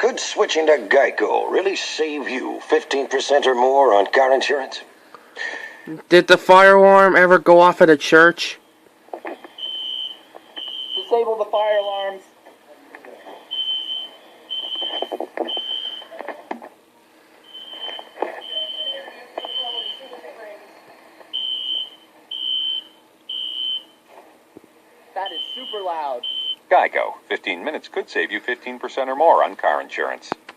Could switching to Geico really save you 15% or more on car insurance? Did the fire alarm ever go off at a church? Disable the fire alarms. That is super loud. Geico. 15 minutes could save you 15% or more on car insurance.